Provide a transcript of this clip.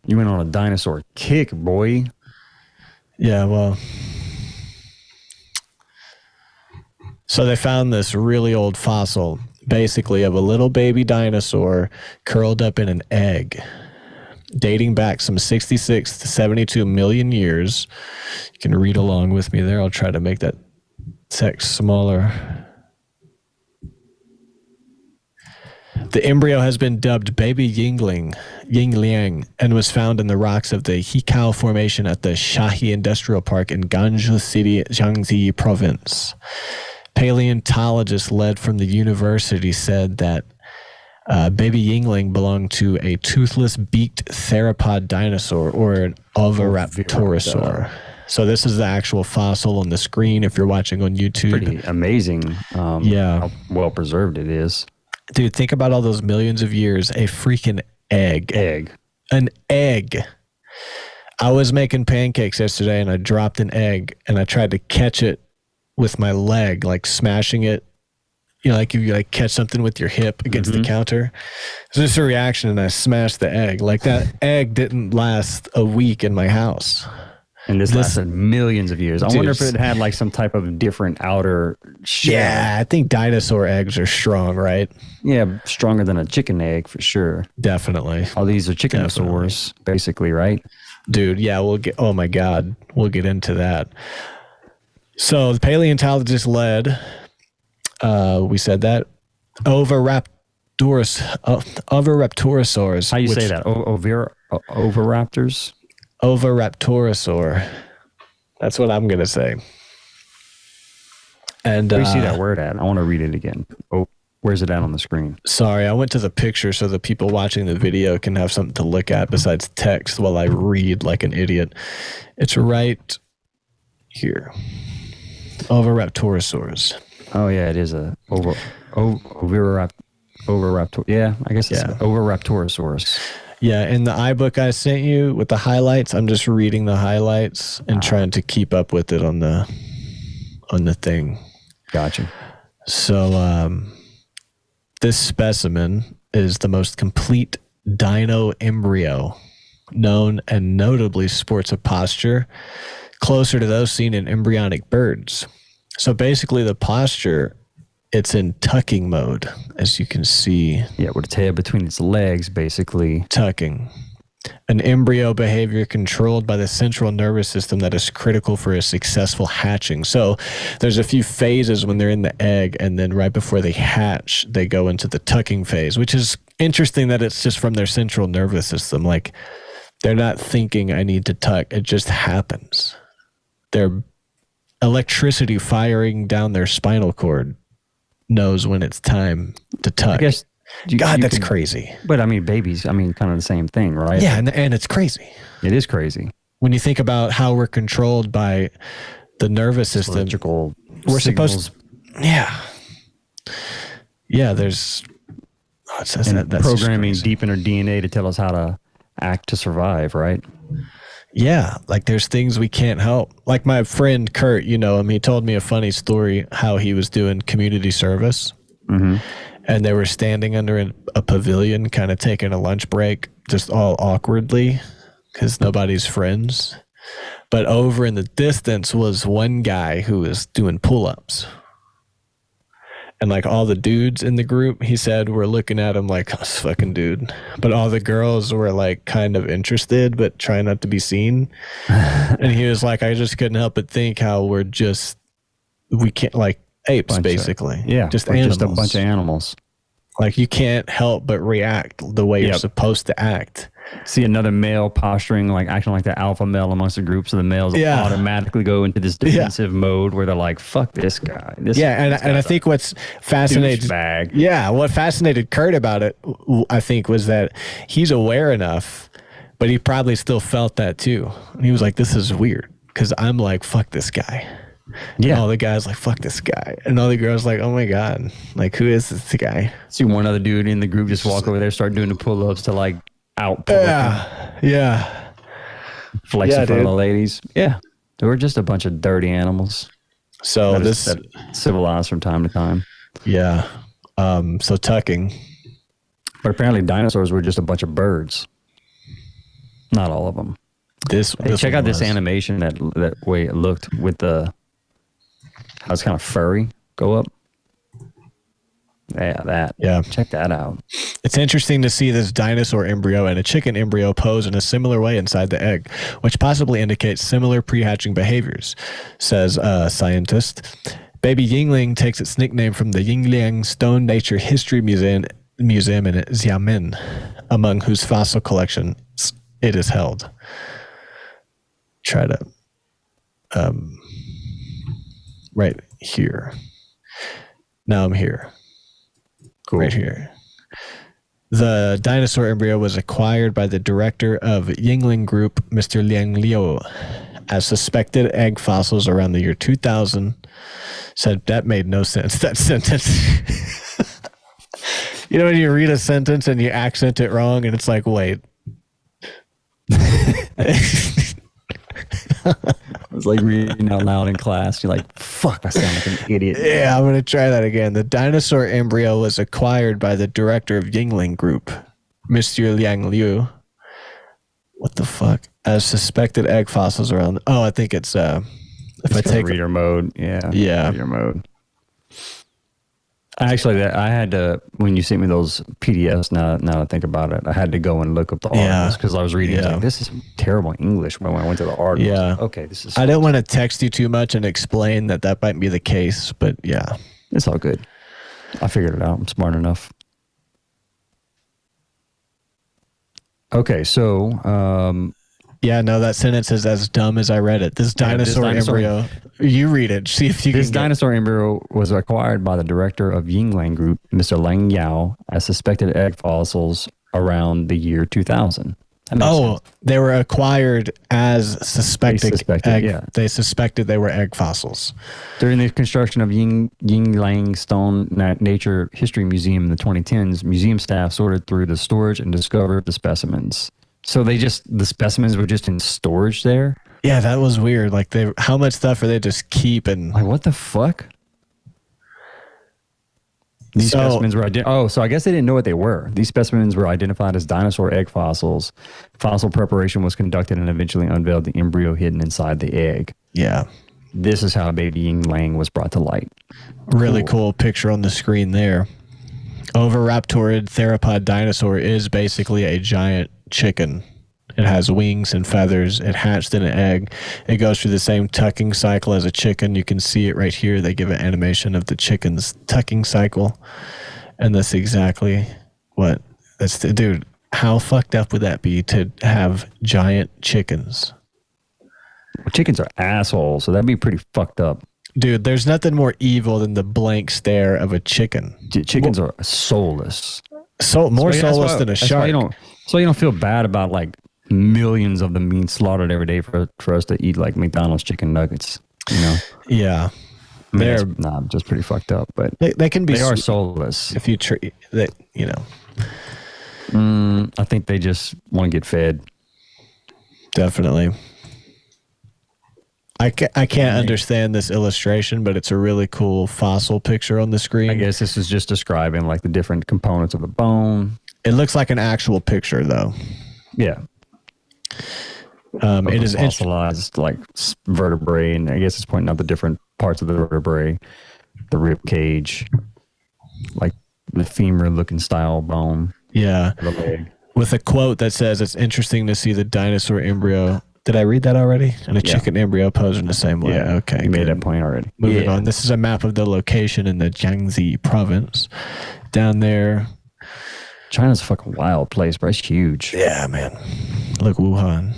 You went on a dinosaur kick, boy. Yeah, well. So they found this really old fossil, basically, of a little baby dinosaur curled up in an egg, dating back some 66 to 72 million years. You can read along with me there. I'll try to make that text smaller. The embryo has been dubbed Baby Yingliang, and was found in the rocks of the Hikao Formation at the Shahi Industrial Park in Ganzhou City, Jiangxi Province. Paleontologists led from the university said that Baby Yingling belonged to a toothless beaked theropod dinosaur, or an Oviraptorosaur. So this is the actual fossil on the screen if you're watching on YouTube. Pretty amazing. How well preserved it is. Dude, think about all those millions of years. A freaking egg. An egg. I was making pancakes yesterday and I dropped an egg and I tried to catch it with my leg, like smashing it. You know, like if you like catch something with your hip against the counter. It's just a reaction and I smashed the egg. Like that egg didn't last a week in my house. And this lasted millions of years. I wonder if it had like some type of different outer shell. Yeah, I think dinosaur eggs are strong, right? Yeah, stronger than a chicken egg for sure. Definitely. All these are chickenosaurs, basically, right? Dude, yeah, oh my God, we'll get into that. So the paleontologist led, we said that, Oviraptorosaurs. How you say that? Oviraptors? Oviraptorosaur. That's what I'm going to say. And where do you see that word at? I want to read it again. Oh, where's it at on the screen? Sorry, I went to the picture so the people watching the video can have something to look at besides text while I read like an idiot. It's right here. Oviraptorosaurs. Oh, yeah, it is a Oviraptor. Yeah, I guess it's Oviraptorosaurs. Yeah, in the iBook I sent you with the highlights, I'm just reading the highlights and trying to keep up with it on the thing. Gotcha. So this specimen is the most complete dino embryo known, and notably sports a posture closer to those seen in embryonic birds. So basically the posture, it's in tucking mode, as you can see. Yeah, with its head between its legs, basically. Tucking. An embryo behavior controlled by the central nervous system that is critical for a successful hatching. So there's a few phases when they're in the egg, and then right before they hatch, they go into the tucking phase, which is interesting that it's just from their central nervous system. Like, they're not thinking, I need to tuck. It just happens. Their electricity firing down their spinal cord knows when it's time to tuck. I guess that's crazy. But I mean, babies, kind of the same thing, right? Yeah, and it's crazy. It is crazy. When you think about how we're controlled by the nervous system, electrical we're signals. supposed to, there's that's programming deep in our DNA to tell us how to act to survive, right? Yeah, like there's things we can't help. Like my friend Kurt, you know him, he told me a funny story how he was doing community service. And they were standing under a pavilion, kind of taking a lunch break, just all awkwardly because nobody's friends. But over in the distance was one guy who was doing pull-ups. And like all the dudes in the group, he said, were looking at him like, oh, this fucking dude. But all the girls were like kind of interested, but trying not to be seen. And he was like, I just couldn't help but think how we can't, like apes, basically. Just animals. Just a bunch of animals. Like you can't help but react the way you're supposed to act. See another male posturing, like acting like the alpha male amongst the group, so the males automatically go into this defensive mode where they're like, "Fuck this guy." And I think what's fascinating, what fascinated Kurt about it, I think, was that he's aware enough, but he probably still felt that too. And he was like, "This is weird," because I'm like, "Fuck this guy." Yeah, and all the guys like, "Fuck this guy," and all the girls like, "Oh my god, like who is this guy?" See one other dude in the group just walk over there, start doing the pull-ups to like. Out flexing for the ladies. Yeah, they were just a bunch of dirty animals. So that civilized from time to time. Yeah. So tucking, but apparently dinosaurs were just a bunch of birds. Not all of them. This check one out this was. animation that way it looked with the how it's kind of furry. Go up. Yeah, that. Yeah. Check that out. It's interesting to see this dinosaur embryo and a chicken embryo pose in a similar way inside the egg, which possibly indicates similar pre-hatching behaviors, says a scientist. Baby Yingling takes its nickname from the Yiangliang Stone Nature History Museum in Xiamen, among whose fossil collections it is held. Try to right here. Now I'm here. Cool. Right here. The dinosaur embryo was acquired by the director of Yiangliang Group, Mr. Liang Liu, as suspected egg fossils around the year 2000. Said that made no sense, that sentence. You know when you read a sentence and you accent it wrong and it's like, wait. It was like reading out loud in class. You're like, fuck, I sound like an idiot. Yeah, I'm going to try that again. The dinosaur embryo was acquired by the director of Yiangliang Group, Mr. Liang Liu. What the fuck? As suspected egg fossils around. Oh, I think it's if I take reader mode. Yeah. Yeah. Reader mode. Actually, I had to, when you sent me those PDFs, now I think about it, I had to go and look up the articles because I was reading, like, this is terrible English when I went to the article. Yeah. Like, okay, this is. I didn't want to text you too much and explain that might be the case, but yeah. It's all good. I figured it out. I'm smart enough. Okay, so. Yeah, no, that sentence is as dumb as I read it. This dinosaur embryo. You read it. See if you can. This dinosaur embryo was acquired by the director of Yiangliang Group, Mr. Lang Yao, as suspected egg fossils around the year 2000. Oh, they were acquired as suspected egg. Yeah. They suspected they were egg fossils. During the construction of Yiangliang Stone Nature History Museum in the 2010s, museum staff sorted through the storage and discovered the specimens. So the specimens were just in storage there? Yeah, that was weird. Like how much stuff are they just keeping? Like, what the fuck? These specimens were so I guess they didn't know what they were. These specimens were identified as dinosaur egg fossils. Fossil preparation was conducted and eventually unveiled the embryo hidden inside the egg. Yeah. This is how Baby Yingliang was brought to light. Really cool picture on the screen there. Oviraptorid theropod dinosaur is basically a giant chicken. It has wings and feathers. It hatched in an egg. It goes through the same tucking cycle as a chicken. You can see it right here. They give an animation of the chicken's tucking cycle. And that's exactly what dude, how fucked up would that be to have giant chickens? Well, chickens are assholes, so that'd be pretty fucked up. Dude, there's nothing more evil than the blank stare of a chicken. Chickens are soulless. More soulless than a shark. So you don't feel bad about like millions of them being slaughtered every day for us to eat like McDonald's chicken nuggets, you know? Yeah. I mean, they're just pretty fucked up, but they can be. They are soulless. If you treat that, you know. I think they just want to get fed. Definitely. I can't understand this illustration, but it's a really cool fossil picture on the screen. I guess this is just describing like the different components of the bone. It looks like an actual picture, though. Yeah. It is fossilized like vertebrae, and I guess it's pointing out the different parts of the vertebrae, the rib cage, like the femur-looking style bone. Yeah. The leg. With a quote that says, "It's interesting to see the dinosaur embryo." Did I read that already? And a chicken embryo posed in the same way. Yeah. Okay. You made that point already. Moving on. This is a map of the location in the Jiangxi province. Down there. China's a fucking wild place, bro. It's huge. Yeah, man. Look, Wuhan.